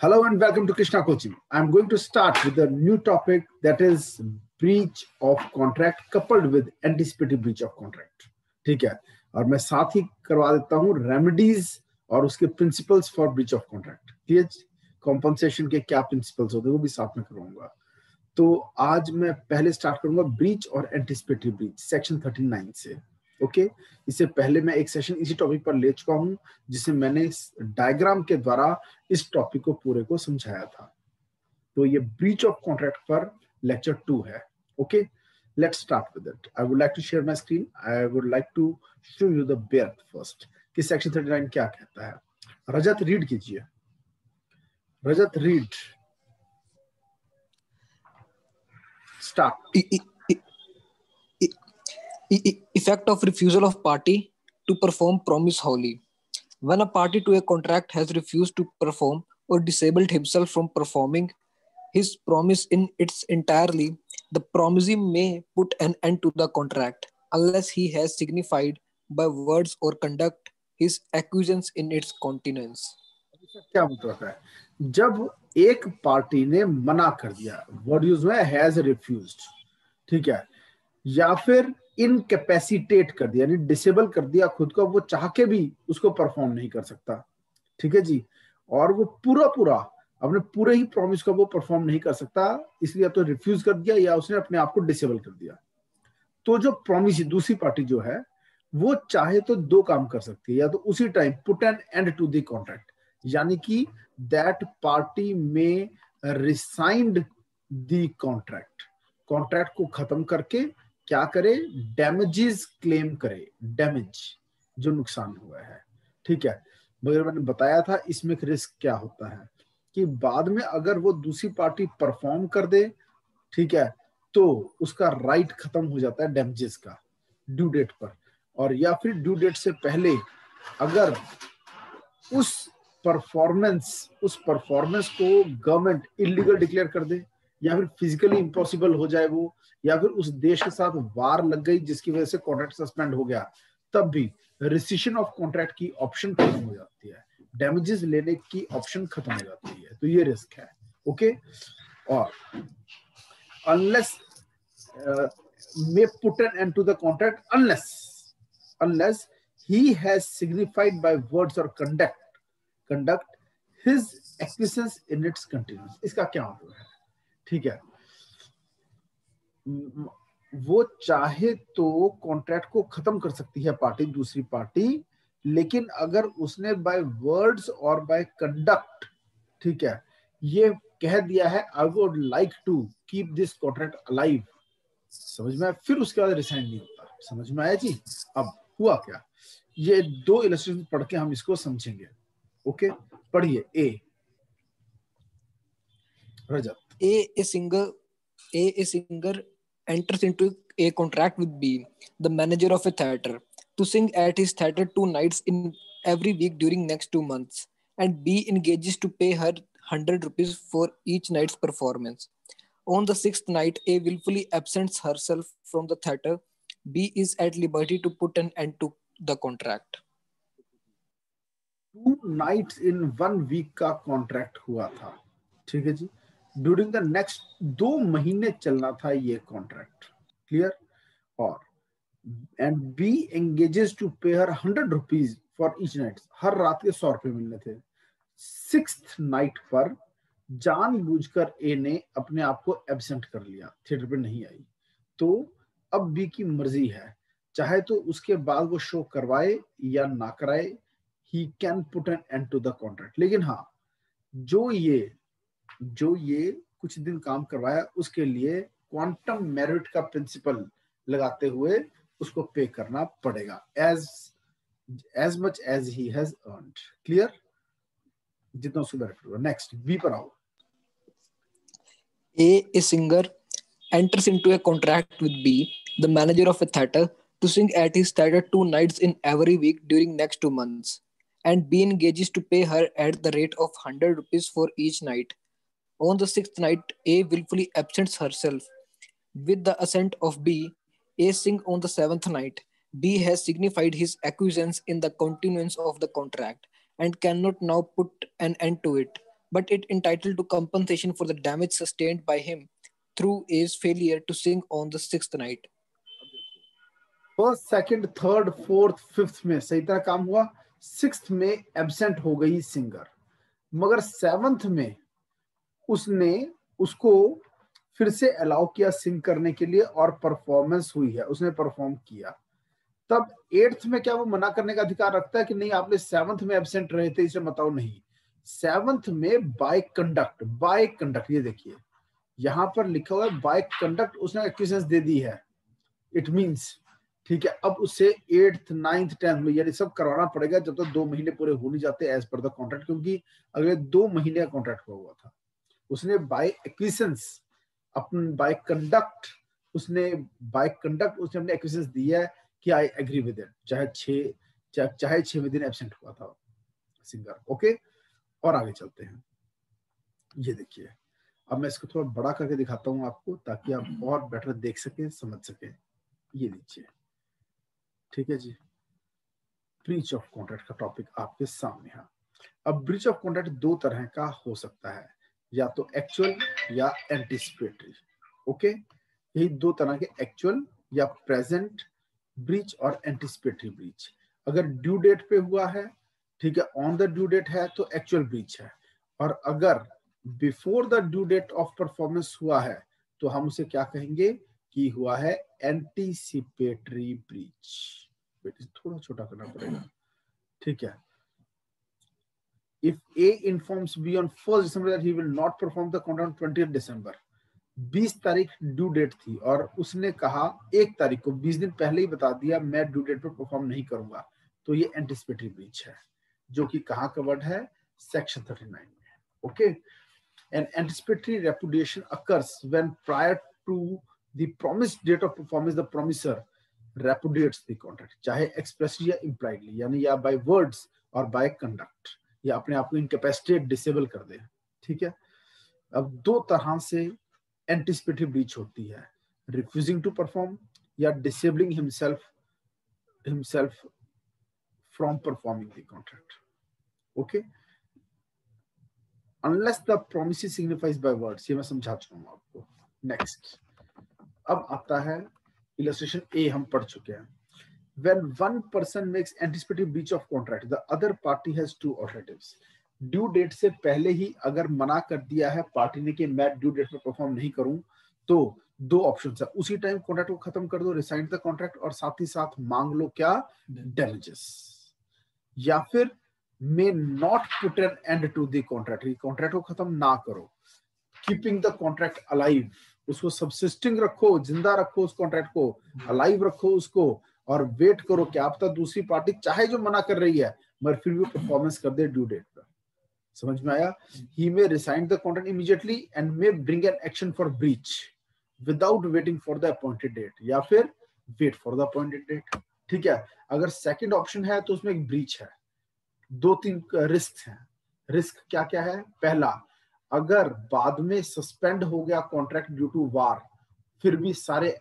Hello and welcome to Krishna Coaching. I'm going to start with a new topic that is breach of contract coupled with anticipated breach of contract. ठीक है, और मैं साथ ही करवा देता हूँ remedies और उसके principles for breach of contract. ठीक है, कॉम्पनसेशन के क्या प्रिंसिपल्स होते हैं वो भी साथ में करवाऊंगा. तो आज मैं पहले स्टार्ट करूंगा ब्रीच और एंटिसिपेटरी ब्रीच सेक्शन 39 से. ओके, इससे पहले मैं एक सेशन इसी टॉपिक पर ले चुका हूं जिसे मैंने डायग्राम के द्वारा इस टॉपिक को पूरे को समझाया था. तो ये ब्रीच ऑफ कॉन्ट्रैक्ट पर लेक्चर 2 है. Okay, let's start with it. I would like to share my screen. I would like to show you the bare first कि सेक्शन 39 क्या कहता है. रजत रीड कीजिए. Rajat read. Start. Effect of refusal of party to perform promise wholly. When a party to a contract has refused to perform or disabled himself from performing his promise in its entirely, the promisee may put an end to the contract unless he has signified by words or conduct his acquiescence in its continuance. क्या मतलब है? जब एक party ने मना कर दिया, word use हुआ है हैज रिफ्यूज्ड, ठीक है, या फिर इनकैपेसिटेट कर दिया यानी डिसेबल कर दिया खुद को, वो चाह के भी उसको परफॉर्म नहीं कर सकता. ठीक है जी, और वो पूरा अपने पूरे ही प्रॉमिस को वो परफॉर्म नहीं कर सकता, इसलिए या तो रिफ्यूज कर दिया या उसने अपने आप को डिसेबल कर दिया. तो जो प्रॉमिस दूसरी पार्टी जो है वो चाहे तो दो काम कर सकती है, या तो उसी time put an end to the contract, यानी कि दैट पार्टी में रिसाइंड द कॉन्ट्रैक्ट, कॉन्ट्रैक्ट को खत्म करके क्या करे, डैमेजेस क्लेम करे, डैमेज जो नुकसान हुआ है. ठीक है, मगर मैंने बताया था इसमें एक रिस्क क्या होता है कि बाद में अगर वो दूसरी पार्टी परफॉर्म कर दे, ठीक है, तो उसका राइट खत्म हो जाता है डैमेजेस का ड्यू डेट पर, और या फिर ड्यू डेट से पहले अगर उस परफॉर्मेंस को गवर्नमेंट इलीगल डिक्लेयर कर दे या फिर फिजिकली इम्पॉसिबल हो जाए वो, या फिर उस देश के साथ वार लग गई जिसकी वजह से कॉन्ट्रैक्ट सस्पेंड हो गया, तब भी रिसिशन ऑफ कॉन्ट्रैक्ट की ऑप्शन खत्म हो जाती है, डैमेजेस लेने की ऑप्शन खत्म हो जाती है. तो ये रिस्क है. ओके, और unless may put an end to the contract unless he has signified by words or conduct his acquiescence in its continuance. इसका क्या मतलब है? ठीक है, वो चाहे तो कॉन्ट्रैक्ट को खत्म कर सकती है पार्टी, दूसरी पार्टी, लेकिन अगर उसने बाय वर्ड्स और बाय कंडक्ट, ठीक है, ये कह दिया है I would like to keep this contract alive, समझ में, फिर उसके बाद रिसाइन नहीं होता. समझ में आया जी? अब हुआ क्या, ये दो इलस्ट्रेशन पढ़ के हम इसको समझेंगे. ओके, पढ़िए. ए रजत. A singer enters into a contract with B, the manager of a theater, to sing at his theater 2 nights in every week during next 2 months, and B engages to pay her 100 rupees for each night's performance. On the 6th night, A willfully absents herself from the theater. B is at liberty to put an end to the contract. 2 nights in 1 week का contract हुआ था. ठीक है जी, during the next 2 महीने चलना था ये contract. Clear? और एंड बी एंगेजेस टू पे हर 100 रुपीज फॉर ईच नाइट, हर रात के 100 रुपए मिलने थे. 6th नाइट पर जानबूझकर ए ने अपने आप को एब्सेंट कर लिया, थिएटर पे नहीं आई, तो अब बी की मर्जी है, चाहे तो उसके बाद वो शो करवाए या ना कराए, he can put an end to the contract. लेकिन हाँ, जो ये कुछ दिन काम करवाया उसके लिए क्वांटम मेरिट का प्रिंसिपल लगाते हुए उसको पे करना पड़ेगा, as much as he has earned. Clear? जितना उसको बेनिफिट होगा. नेक्स्ट, बी पर आओ. A singer enters into a contract with B, the manager of a theater, to sing at his theater 2 nights in every week during next 2 months, and B engages to pay her at the rate of 100 rupees for each night. On the 6th night, A willfully absents herself. With the assent of B, A sings on the 7th night. B has signified his acquiescence in the continuance of the contract and cannot now put an end to it. but it entitled to compensation for the damage sustained by him through A's failure to sing on the sixth night. First, second, third, fourth, fifth में सही तरह काम हुआ, sixth में absent हो गई singer, मगर seventh में उसने उसको फिर से अलाउ किया सिंग करने के लिए और परफॉर्मेंस हुई है, उसने परफॉर्म किया। तब एट्थ में क्या वो मना करने का अधिकार रखता है कि नहीं आपने सेवंथ में एब्सेंट रहे थे इसे बताओ? नहीं, सेवंथ में बाय कंडक्ट, ये देखिए यहां पर लिखा हुआ है बाय कंडक्ट उसने एक्विजिशंस दे दी है, इट मींस ठीक है। अब उसे एट्थ, नाइन्थ, टेंथ में यानी सब करवाना पड़ेगा जब तक 2 महीने पूरे हो नहीं जाते एज पर द कॉन्ट्रैक्ट, क्योंकि अगले 2 महीने का कॉन्ट्रैक्ट हुआ था। उसने bye acquisitions upon by conduct उसने अपने एक्विजिशंस दी है कि आई एग्री विद इट, चाहे 6वें दिन एब्सेंट हुआ था सिंगर। ओके, और आगे चलते हैं। ये देखिए, अब मैं इसको थोड़ा बड़ा करके दिखाता हूं आपको ताकि आप और बेटर देख सके, समझ सके। ये लीजिए, ठीक है जी, ब्रीच ऑफ कॉन्ट्रैक्ट का टॉपिक आपके सामने है। अब ब्रीच ऑफ कॉन्ट्रैक्ट 2 तरह का हो सकता है, या तो एक्चुअल या एंटिसिपेटरी। ओके, यही 2 तरह के, एक्चुअल या प्रेजेंट ब्रीच और एंटिसिपेटरी ब्रीच। अगर ड्यू डेट पे हुआ है, ठीक है, ऑन द ड्यू डेट है तो एक्चुअल ब्रीच है, और अगर before the due date of performance हुआ है तो हम उसे क्या कहेंगे कि हुआ है एंटिसिपेटरी ब्रीच। थोड़ा छोटा करना पड़ेगा, ठीक है। If A informs B on 1st December that he will not perform the contract on 20th December, 20 तारीख ड्यू डेट थी और उसने कहा 1 तारीख को, 20 दिन पहले ही बता दिया मैं ड्यू डेट पर परफॉर्म नहीं करूंगा, तो ये एंटिसिपेटरी ब्रीच है, जो कि कहां कवर्ड है? सेक्शन 39 में। Okay, an anticipatory repudiation occurs when prior to the promised date of performance the promisor repudiates the contract, चाहे एक्सप्रेसली या इम्प्लाइडली, यानी या बाय वर्ड्स और बाय कंडक्ट, या अपने आप को इनकैपेसिटेट, डिसेबल कर दे, ठीक है। अब 2 तरह से एंटिसिपेटरी ब्रीच होती है, रिफ्यूजिंग टू परफॉर्म या disabling himself from performing the contract. Okay, unless the promise signifies by words, ये मैं समझा चुका हूं आपको। नेक्स्ट, अब आता है इलस्ट्रेशन ए, हम पढ़ चुके हैं। When one person makes anticipatory breach of contract, the other party has 2 alternatives. Due date से पहले ही अगर मना कर दिया है पार्टी ने कि मैं ड्यू डेट में परफॉर्म नहीं करूं, तो 2 ऑप्शन है, उसी टाइम कॉन्ट्रैक्ट को खत्म कर दो, रिसाइन द कॉन्ट्रैक्ट, और साथ ही साथ मांग लो क्या? डैमेजेस। या फिर may not put an end to the contract, contract को खत्म ना करो, कीपिंग द कॉन्ट्रैक्ट अलाइव, उसको सब्सिस्टिंग रखो, जिंदा रखो उस कॉन्ट्रैक्ट को, अलाइव रखो उसको, और वेट करो क्या पता दूसरी पार्टी चाहे जो मना कर रही है मगर फिर भी परफॉर्मेंस कर दे ड्यू डेट पर। समझ में आया? He may resign the contract immediately and may bring an action for breach without waiting for the appointed date, या फिर wait for the appointed date, ठीक है। अगर सेकंड ऑप्शन है तो उसमें एक ब्रीच है, 2-3 रिस्क हैं। रिस्क क्या क्या है? पहला, अगर बाद में सस्पेंड हो गया कॉन्ट्रैक्ट ड्यू टू वार, फिर भी सारे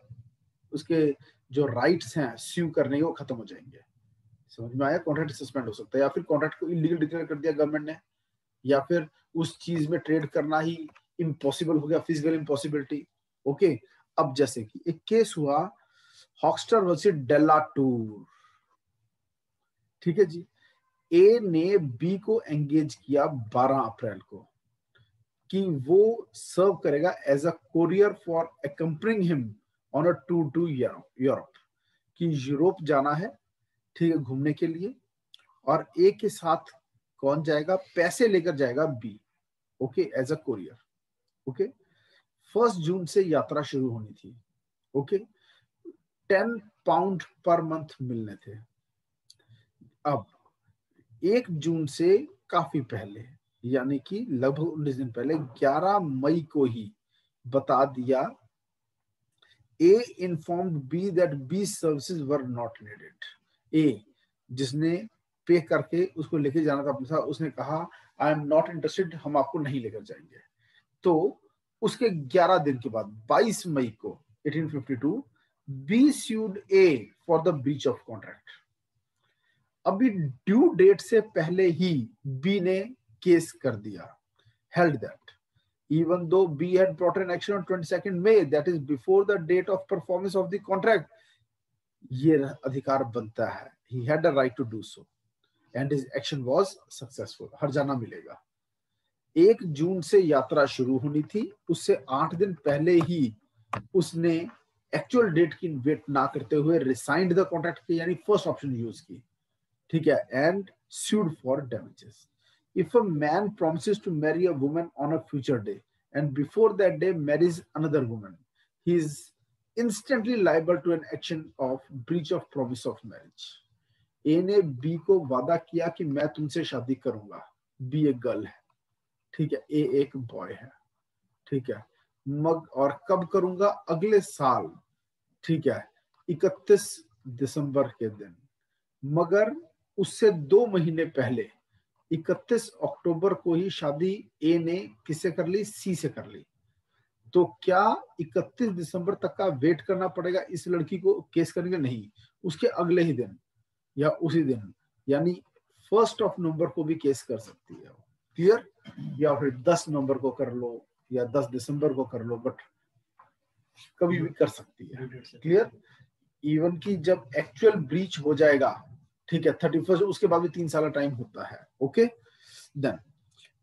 उसके जो राइट्स हैं स्यू करने के वो खत्म हो जाएंगे। समझ में आया? कॉन्ट्रैक्ट सस्पेंड हो सकता है, या फिर कॉन्ट्रैक्ट को इलीगल डिक्लेयर कर दिया गवर्नमेंट ने, या फिर उस चीज में ट्रेड करना ही इम्पॉसिबल हो गया, फिजिकल इम्पॉसिबिलिटी। ओके, अब जैसे कि एक केस हुआ हॉकस्टर वर्सेस डेला टूर, ठीक है जी। ए ने बी को एंगेज किया 12 अप्रैल को कि वो सर्व करेगा as a courier for accompanying him on a tour to Europe, कि यूरोप जाना है, ठीक है, घूमने के लिए, और ए के साथ कौन जाएगा? पैसे लेकर जाएगा B, okay, as a courier. Okay, 1 जून से यात्रा शुरू होनी थी। ओके, 10 पाउंड पर मंथ मिलने थे। अब 1 जून से काफी पहले, यानी कि लगभग 19 दिन पहले, 11 मई को ही बता दिया A informed B that B's services were not needed. A, जिसने पे करके उसको लेके जाना था अपने साथ, उसने कहा आई एम नॉट इंटरेस्टेड, हम आपको नहीं लेकर जाएंगे। तो उसके 11 दिन के बाद 22 मई को 1852 B sued A for the breach of contract. अभी ड्यू डेट से पहले ही B ने केस कर दिया held that. Even though B had brought an action on 22nd May, that is before the date of performance of the contract, ये अधिकार बनता है. He had the right to do so, and his action was successful. हर्जाना मिलेगा. 1 जून से यात्रा शुरू होनी थी, उससे 8 दिन पहले ही उसने एक्चुअल डेट की वेट ना करते हुए रिसाइंड द कॉन्ट्रैक्ट की, यानी फर्स्ट ऑप्शन यूज की. ठीक है. And sued for damages. If a man promises to marry a woman on a future day and before that day marries another woman, he is instantly liable to an action of breach of promise of marriage. A ने B को वादा किया कि मैं तुमसे शादी करूंगा. B एक गर्ल है, ठीक है, A एक बॉय है, ठीक है. और कब करूंगा? अगले साल, ठीक है, 31 दिसंबर के दिन. मगर उससे 2 महीने पहले 31 अक्टूबर को ही शादी ए ने किससे कर ली? सी से कर ली. तो क्या 31 दिसंबर तक का वेट करना पड़ेगा इस लड़की को केस करने के? नहीं, उसके अगले ही दिन या उसी दिन, यानी 1 नवंबर को भी केस कर सकती है. क्लियर? या फिर 10 नवंबर को कर लो या 10 दिसंबर को कर लो, बट कभी भी कर सकती है. क्लियर? इवन की जब एक्चुअल ब्रीच हो जाएगा, ठीक है, 31, उसके बाद भी 3 साल टाइम होता है. Okay. Then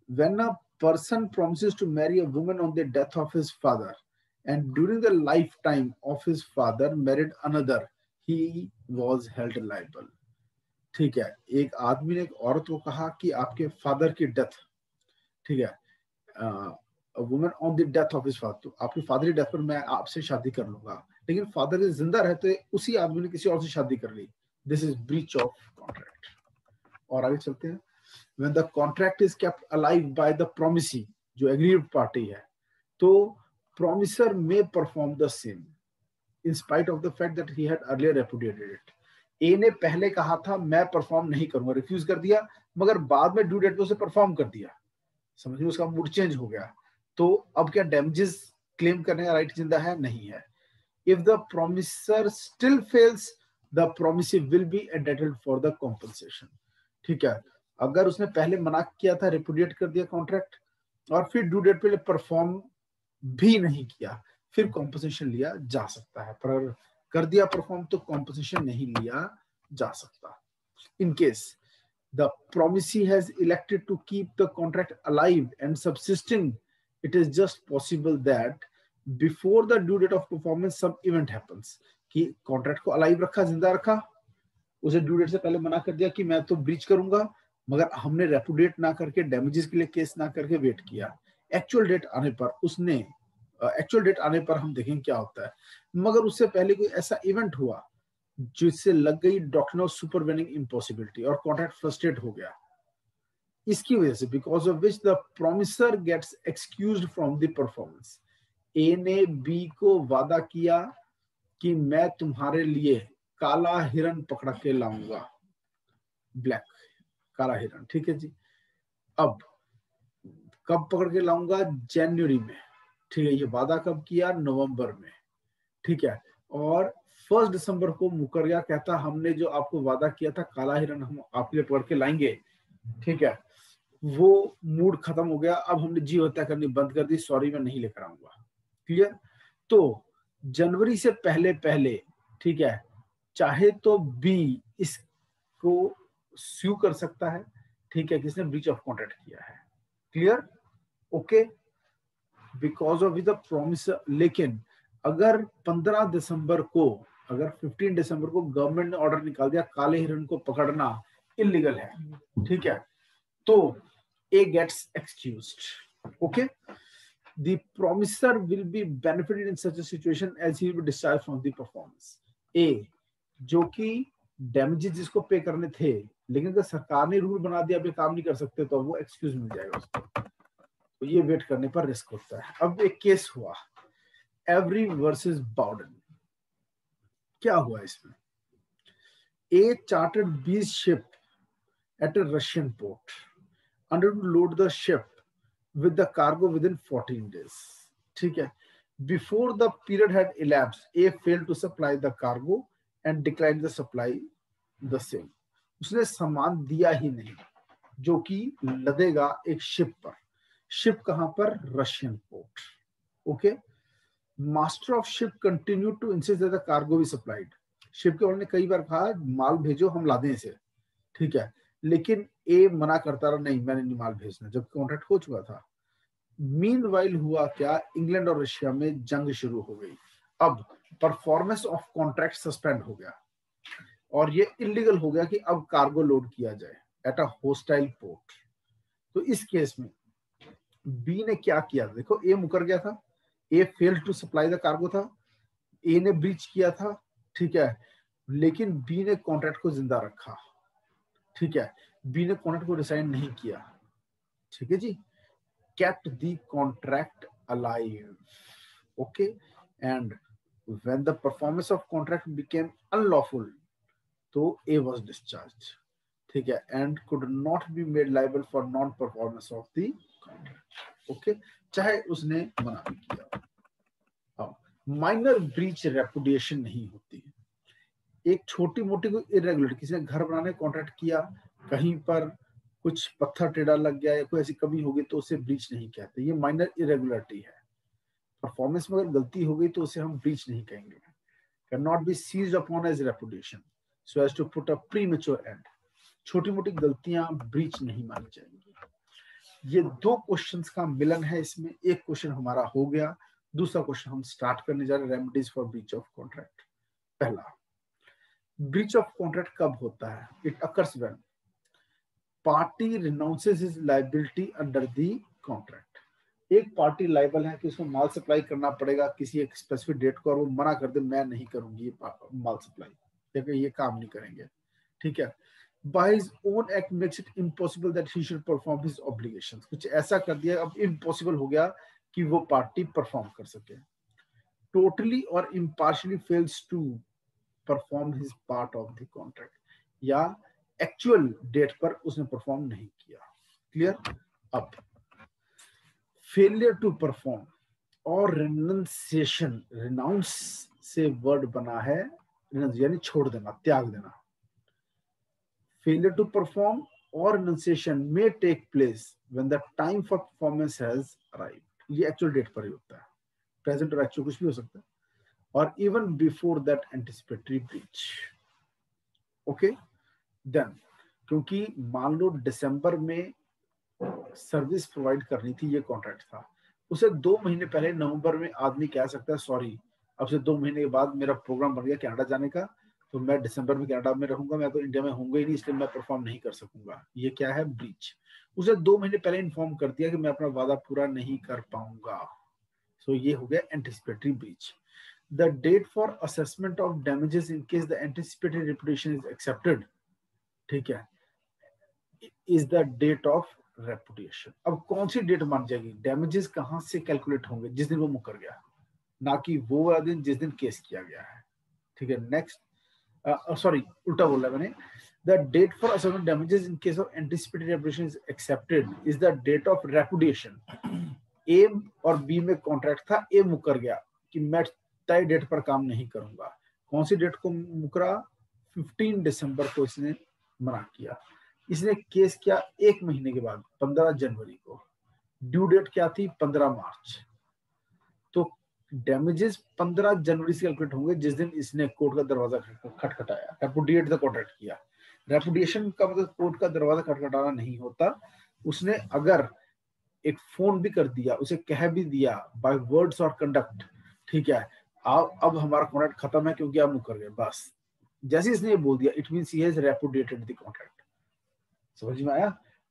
when a person promises to marry a woman on the death of his father and during the lifetime of his father married another, he was held liable. ठीक है. एक आदमी ने एक औरत को कहा कि आपके फादर की डेथ, ठीक है, women on the death of his father, तो आपके फादर की डेथ पर मैं आपसे शादी कर लूंगा, लेकिन फादर जिंदा रहते उसी आदमी ने किसी और से शादी कर ली. This is breach of contract. और आगे चलते हैं. When the contract is kept alive by the promisee, जो aggrieved party है, तो promiser may perform the same in spite of the fact that he had earlier repudiated it. A ने पहले कहा था मैं परफॉर्म नहीं करूंगा, रिफ्यूज कर दिया, मगर बाद में ड्यू डेट पे उसे परफॉर्म कर दिया. समझिए, उसका मूड चेंज हो गया. तो अब क्या डैमेजेस क्लेम करने का राइट जिंदा है? नहीं है. If the promiser still fails, the promisee will be entitled for the compensation. ठीक है. अगर उसने पहले मना किया था, रिपुडिएट कर दिया कॉन्ट्रैक्ट, और फिर ड्यू डेट पे परफॉर्म भी नहीं किया, फिर कॉम्पनसेशन लिया जा सकता है. पर कर दिया परफॉर्म तो कॉम्पनसेशन नहीं लिया जा सकता. In case the promisee has elected to keep the contract alive and subsisting, it is just possible that before the due date of performance some event happens कि कॉन्ट्रैक्ट को अलाइव रखा, जिंदा रखा, उसे ड्यू डेट से पहले मना कर दिया कि मैं तो ब्रीच करूंगा, मगर हमने रेपुडिएट ना करके, डैमेजेस के लिए केस ना करके वेट किया. एक्चुअल डेट आने पर हम देखेंगे क्या होता है. मगर उससे पहले कोई ऐसा इवेंट हुआ जिससे लग गई डॉक्ट्रिन ऑफ सुपरवेनिंग इम्पॉसिबिलिटी और कॉन्ट्रैक्ट फ्रस्ट्रेट हो गया. इसकी वजह से because of which the promisor gets excused from the performance. A ने बी को वादा किया कि मैं तुम्हारे लिए काला हिरन पकड़ के लाऊंगा, ब्लैक काला हिरन, ठीक है जी. अब कब पकड़ के लाऊंगा? जनवरी में, ठीक है. ये वादा कब किया? नवंबर में, ठीक है. और 1 दिसंबर को मुकर गया, कहता हमने जो आपको वादा किया था काला हिरन हम आपके लिए पकड़ के लाएंगे, ठीक है. वो मूड खत्म हो गया, अब हमने जीव हत्या करनी बंद कर दी, सॉरी मैं नहीं लेकर आऊंगा. क्लियर? तो जनवरी से पहले पहले, ठीक है, चाहे तो बी इसको स्यू कर सकता है, ठीक है, किसने ब्रीच ऑफ कॉन्ट्रैक्ट किया है. Clear? Okay. Because of the promise. लेकिन अगर 15 दिसंबर को, अगर 15 दिसंबर को गवर्नमेंट ने ऑर्डर निकाल दिया काले हिरन को पकड़ना इलीगल है, ठीक है, तो A gets excused. Okay. The promiser will be benefited in such a situation as he will be discharged from the performance. A, जो कि डैमेजेस जिसको पे करने थे, लेकिन अगर सरकार ने रूल बना दिया, अब काम नहीं कर सकते, तो वो एक्सक्यूज मिल जाएगा उसको. तो ये वेट करने पर रिस्क होता है. अब एक केस हुआ, एवरी वर्सेस बाउडन. क्या हुआ इसमें? ए चार्टर्ड बीस ship at a Russian port under to load the ship with the cargo within 14 days. ठीक है. Before the period had elapsed, A failed to supply the cargo and declined the supply the same. उसने सामान दिया ही नहीं जो कि लदेगा एक ship पर. शिप कहां पर? Russian port. Okay, master of ship continue to insist that the cargo be supplied. Ship के ओनर ने कई बार कहा माल भेजो, हम ला दें इसे, ठीक है, लेकिन ए मना करता रहा, नहीं मैंने नहीं माल भेजना, जब कॉन्ट्रैक्ट हो चुका था। मीनवाइल हुआ क्या? इंग्लैंड और रशिया में जंग शुरू हो गई। अब परफॉर्मेंस ऑफ कॉन्ट्रैक्ट सस्पेंड हो गया और ये इलीगल हो गया कि अब कार्गो लोड किया जाए एट अ होस्टाइल पोर्ट। तो इस केस में बी ने क्या किया? देखो, ए मुकर गया था, A failed to supply the cargo था, ए ने ब्रीच किया था, ठीक है, लेकिन बी ने कॉन्ट्रैक्ट को जिंदा रखा, ठीक है, बी ने कॉन्ट्रैक्ट को रिसाइन नहीं किया, ठीक है जी, kept the contract alive. Okay, and when the performance of contract became unlawful, तो A was discharged, ठीक है, and could not be made liable for non-performance of the contract. Okay, चाहे उसने मना भी किया। अब माइनर ब्रीच रेपुडिएशन नहीं होती। एक छोटी मोटी कोई इरेगुलरिटी, किसी ने घर बनाने कॉन्ट्रैक्ट किया, कहीं पर कुछ पत्थर टेढ़ा लग गया या कोई ऐसी कमी होगी तो उसे ब्रीच नहीं कहते, ये माइनर इरेगुलरिटी है। परफॉर्मेंस में अगर गलती हो गई तो उसे हम ब्रीच नहीं कहेंगे। Can not be seized upon as repudiation so as to put a premature end. छोटी मोटी गलतियां ब्रीच नहीं मानी जाएंगी। ये दो क्वेश्चंस का मिलन है इसमें। एक क्वेश्चन हमारा हो गया, दूसरा क्वेश्चन हम स्टार्ट करने जा रहे हैं, remedies for breach of contract. पहला, ब्रीच ऑफ कॉन्ट्रैक्ट कब होता है? It occurs when party renounces his liability under the contract। एक पार्टी लाइबल है कि उसको माल सप्लाई करना पड़ेगा किसी एक स्पेसिफिक डेट को, और वो मना कर दे मैं नहीं करूंगी ये माल सप्लाई, या ये काम नहीं करेंगे, ठीक है। By his own act makes it impossible that he should perform his obligations। कुछ ऐसा कर दिया, अब इम्पॉसिबल हो गया कि वो पार्टी परफॉर्म कर सके। Totally और impartially fails to perform his part of the contract, या एक्चुअल डेट पर उसने परफॉर्म नहीं किया। क्लियर? अब फेलियर टू परफॉर्म और रिनंसिएशन, रिनाउंस से वर्ड बना है, यानी छोड़ देना, त्याग देना। फेलियर टू परफॉर्म और रिनंसिएशन में take place when the time for performance has arrived. ये एक्चुअल डेट पर ही होता है, प्रेजेंट और एक्चुअल कुछ भी हो सकता है, और even before that anticipatory breach. Okay, then क्योंकि मान लो दिसंबर में सर्विस प्रोवाइड करनी थी, ये कॉन्ट्रैक्ट था, उसे 2 महीने पहले नवंबर में आदमी कह सकता है सॉरी अब से 2 महीने के बाद मेरा प्रोग्राम बन गया कनाडा जाने का, तो मैं दिसंबर में कनाडा में रहूंगा, मैं तो इंडिया में होऊंगा ही नहीं, इसलिए मैं परफॉर्म नहीं कर सकूंगा। ये क्या है? ब्रीच। उसे 2 महीने पहले इन्फॉर्म कर दिया कि मैं अपना वादा पूरा नहीं कर पाऊंगा, सो ये हो गया anticipatory breach. The date for assessment of damages in case the anticipated reputation is accepted, ठीक है, is the date of repudiation. अब कौन सी डेट मान जाएगी? डैमेजेस कहां से कैलकुलेट होंगे? जिस दिन वो मुकर गया, ना कि वो वाला दिन जिस दिन केस किया गया है, ठीक है। नेक्स्ट, सॉरी उल्टा बोला मैंने। The date for assessment damages in case of anticipated reputation is accepted is the date of reputation. A और बी में कॉन्ट्रैक्ट था, ए मुकर गया कि मैं तय डेट पर काम नहीं करूंगा। कौन सी डेट को मुकरा? 15 दिसंबर को इसने मना किया। इसने केस किया 1 महीने के बाद 15 जनवरी को। ड्यू डेट क्या थी? 15 मार्च। तो डैमेजेस 15 जनवरी से कैलकुलेट होंगे जिस दिन इसने कोर्ट का दरवाजा खटखटाया, रेपुडिएट द कॉन्ट्रैक्ट किया। रेपुडिएशन का मतलब कोर्ट का दरवाजा खटखटाना नहीं होता। उसने अगर एक फोन भी कर दिया, उसे कह भी दिया बाय वर्ड्स और कंडक्ट, ठीक है, अब हमारा कॉन्ट्रैक्ट खत्म है क्योंकि आप मुकर गए, बस जैसे इसने ये बोल दिया it means he has repudiated the contract. समझ में आया?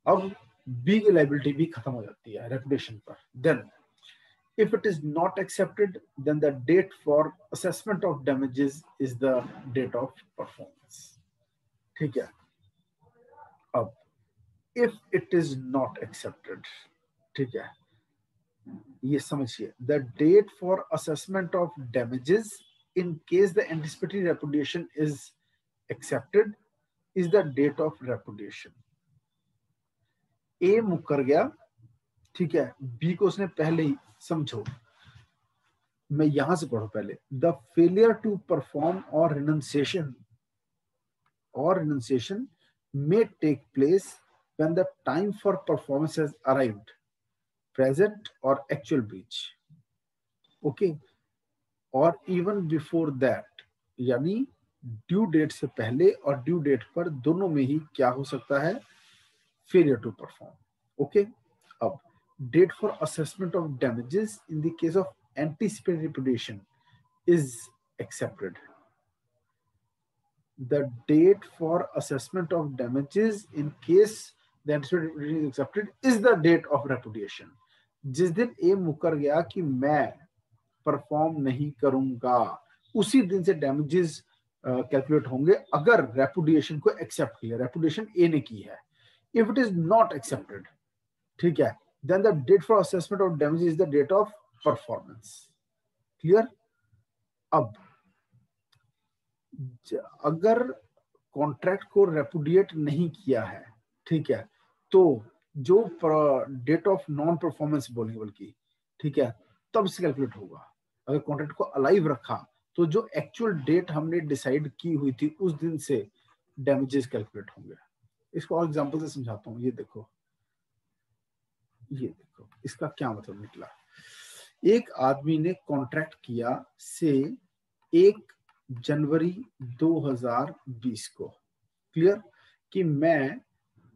अब बी की लाइबिलिटी भी खत्म हो जाती है रेपुटेशन पर। Then if it is not accepted then the date for assessment of damages is the date of performance, ठीक है। अब if it is not accepted, ठीक है, ये समझिए, the date for assessment of damages in case the anticipatory repudiation is accepted is the date of repudiation। ए मुकर गया, ठीक है, बी को उसने पहले ही, समझो मैं यहां से पढ़ो पहले, द फेलियर टू परफॉर्म और renunciation may take place when the time for performance has arrived, present or actual breach, okay, और इवन बिफोर दैट, यानी ड्यू डेट से पहले और ड्यू डेट पर दोनों में ही क्या हो सकता है, फेलियर टू परफॉर्म, ओके। अब date for assessment of damages in the case of anticipated repudiation is accepted. The date for assessment of damages in case the anticipated repudiation is accepted is the date of repudiation। जिस दिन ए मुकर गया कि मैं perform नहीं करूंगा, उसी दिन से डैमेजेस कैलकुलेट होंगे अगर रेपुडिएशन को एक्सेप्ट किया, रेपुडिएशन ए ने की है। If it is not accepted, ठीक है, then the date for assessment of damages is the date of performance. Clear? अब अगर कॉन्ट्रैक्ट को रेपुडिएट नहीं किया है, ठीक है, तो जो डेट ऑफ नॉन परफॉर्मेंस बोलेंगे बल्कि, ठीक है, तब से कैलकुलेट होगा। अगर कॉन्ट्रैक्ट को अलाइव रखा तो जो एक्चुअल डेट हमने डिसाइड की हुई थी उस दिन से डैमेजेस कैलकुलेट होंगे। इसको और एग्जांपल से समझाता हूँ। ये देखो इसका क्या मतलब निकला। एक आदमी ने कॉन्ट्रैक्ट किया से 1 जनवरी 2020 को, क्लियर, कि मैं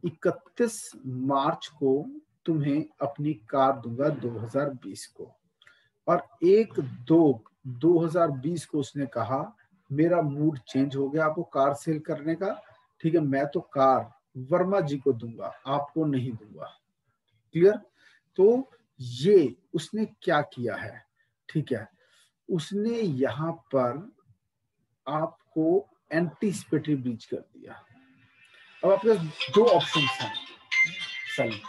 31 मार्च को तुम्हें अपनी कार दूंगा 2020 को, और 1/2/2020 को उसने कहा मेरा मूड चेंज हो गया आपको कार सेल करने का, ठीक है, मैं तो कार वर्मा जी को दूंगा, आपको नहीं दूंगा। क्लियर? तो ये उसने क्या किया है, ठीक है, उसने यहां पर आपको एंटीसिपेटरी ब्रीच कर दिया। अब आपके पास 2 ऑप्शन हैं सही,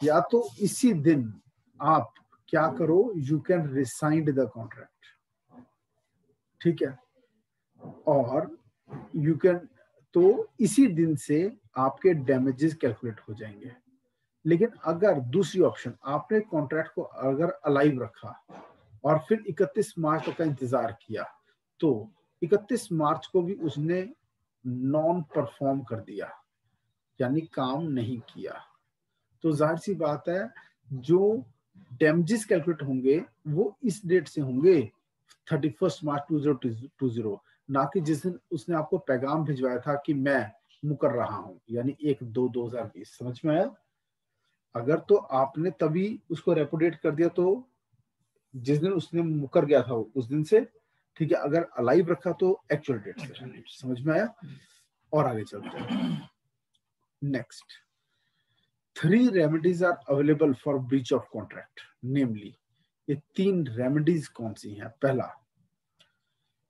या तो इसी दिन आप क्या करो, you can resign the contract, ठीक है, और यू कैन, तो इसी दिन से आपके डैमेजेस कैलकुलेट हो जाएंगे। लेकिन अगर दूसरी ऑप्शन, आपने कॉन्ट्रैक्ट को अगर अलाइव रखा और फिर 31 मार्च तक का इंतजार किया, तो 31 मार्च को भी उसने नॉन परफॉर्म कर दिया, यानी काम नहीं किया, तो जाहिर सी बात है जो डैमेजेस कैलकुलेट होंगे वो इस डेट से होंगे 31 मार्च 2020, ना कि जिस दिन उसने आपको पैगाम भिजवाया था कि मैं मुकर रहा हूं, यानी 1/2/2020। समझ में आया? अगर तो आपने तभी उसको रेपुडिएट कर दिया तो जिस दिन उसने मुकर गया था उस दिन से, ठीक है, अगर अलाइव रखा तो एक्चुअल डेट से। समझ में आया? और आगे चलते हैं। Next, 3 remedies are available for breach of contract, namely, ये 3 रेमेडीज कौन सी हैं? पहला,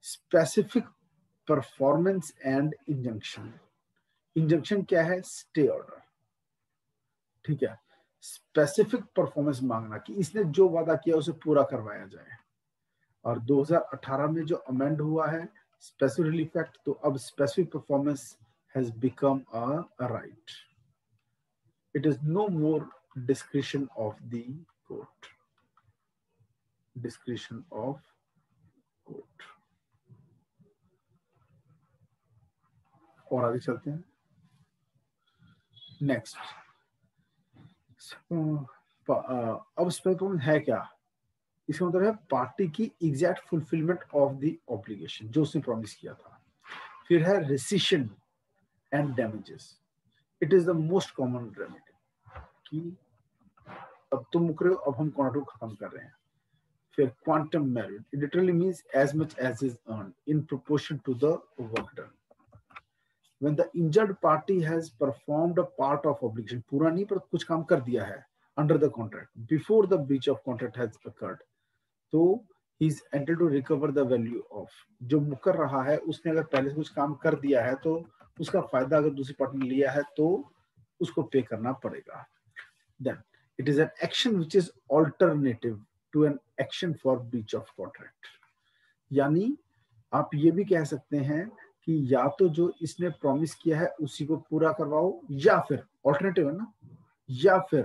specific performance and injunction. Injunction क्या है? स्टे ऑर्डर, ठीक है, स्पेसिफिक परफॉर्मेंस मांगना कि इसने जो वादा किया उसे पूरा करवाया जाए। और 2018 में जो अमेंड हुआ है स्पेसिफिक रिलीफ एक्ट, तो अब specific performance has become a right. It is no more discretion of the court, discretion of court. और आगे चलते हैं। नेक्स्ट, अब स्पेसिफिक है क्या? इसका मतलब है पार्टी की exact fulfilment of the obligation, जो उसने प्रॉमिस किया था। फिर है rescission and damages, it is the most common remedy कि अब तुम मुकरे हो, अब हम कॉन्ट्रैक्ट खत्म कर रहे हैं। फिर quantum meruit, it literally means as much as is earn in proportion to the work done. When the injured party has performed a part of obligation, पूरा नहीं पर कुछ काम कर दिया है under the contract before the breach of contract has occurred, तो he is entitled to recover the value of, जो मुकर रहा है उसने अगर पहले से कुछ काम कर दिया है तो उसका फायदा अगर दूसरी पार्टी ने लिया है तो उसको पे करना पड़ेगा। Then it is an action which is alternative to an action for breach of contract, यानी आप ये भी कह सकते हैं कि या तो जो इसने प्रॉमिस किया है उसी को पूरा करवाओ, या फिर ऑल्टरनेटिव है ना, या फिर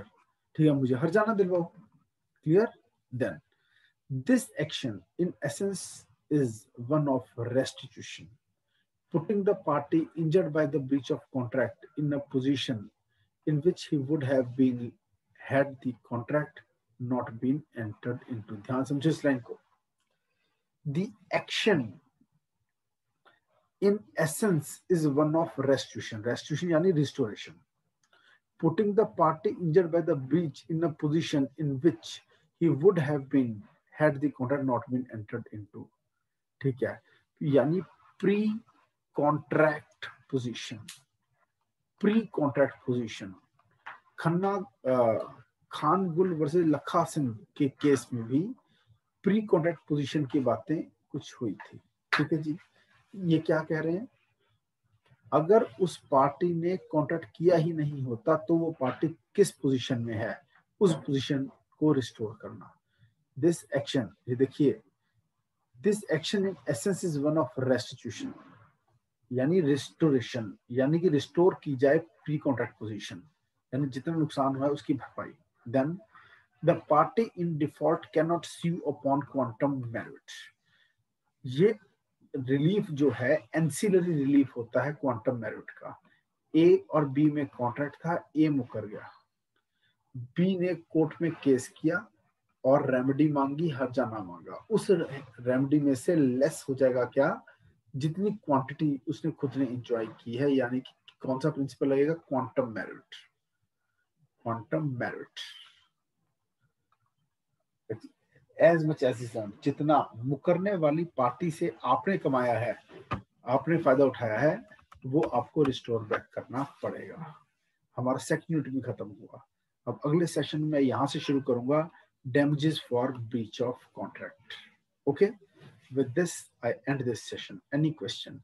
ठीक है मुझे हर जाना दिलवाओ। Clear? Then this action in essence is one of restitution, putting the party injured by the breach of contract in a position in which he would have been had the contract not been entered into. ध्यान समझो इस line को. The action in essence is one of restitution. Restitution यानी restoration. Putting the party injured by the breach in a position in which he would have been had the contract not been entered into. ठीक है, यानी pre contract position. Pre contract position Khanna Khan गुल versus लखा सिंह के case में भी pre contract position की बातें कुछ हुई थी. ठीक है जी. ये क्या कह रहे हैं, अगर उस पार्टी ने कॉन्ट्रैक्ट किया ही नहीं होता तो वो पार्टी किस पोजीशन में है, उस पोजीशन को रिस्टोर करना. दिस एक्शन, ये देखिए, this action in essence is one of restitution, यानी रिस्टोरेशन, यानी कि रिस्टोर की जाए प्री कॉन्ट्रैक्ट पोजीशन, यानी जितना नुकसान हुआ है उसकी भरपाई. Then the party in default can not sue upon quantum meruit. ये रिलीफ जो है एंसिलरी रिलीफ होता है क्वांटम मेरिट का. ए और बी में कॉन्ट्रैक्ट था, ए मुकर गया, बी ने कोर्ट में केस किया और रेमेडी मांगी, हर्जाना मांगा. उस रेमेडी में से लेस हो जाएगा क्या, जितनी क्वांटिटी उसने खुद ने एंजॉय की है. यानी कि कौन सा प्रिंसिपल लगेगा, quantum meruit. Quantum meruit as much as is earned, जितना मुकरने वाली पार्टी से आपने कमाया है, आपने फायदा उठाया है, वो आपको रिस्टोर बैक करना पड़ेगा. हमारा सेकंड यूनिट भी खत्म हुआ. अब अगले सेशन में यहां से शुरू करूंगा, damages for breach of contract. Okay, with this I end this session. Any question?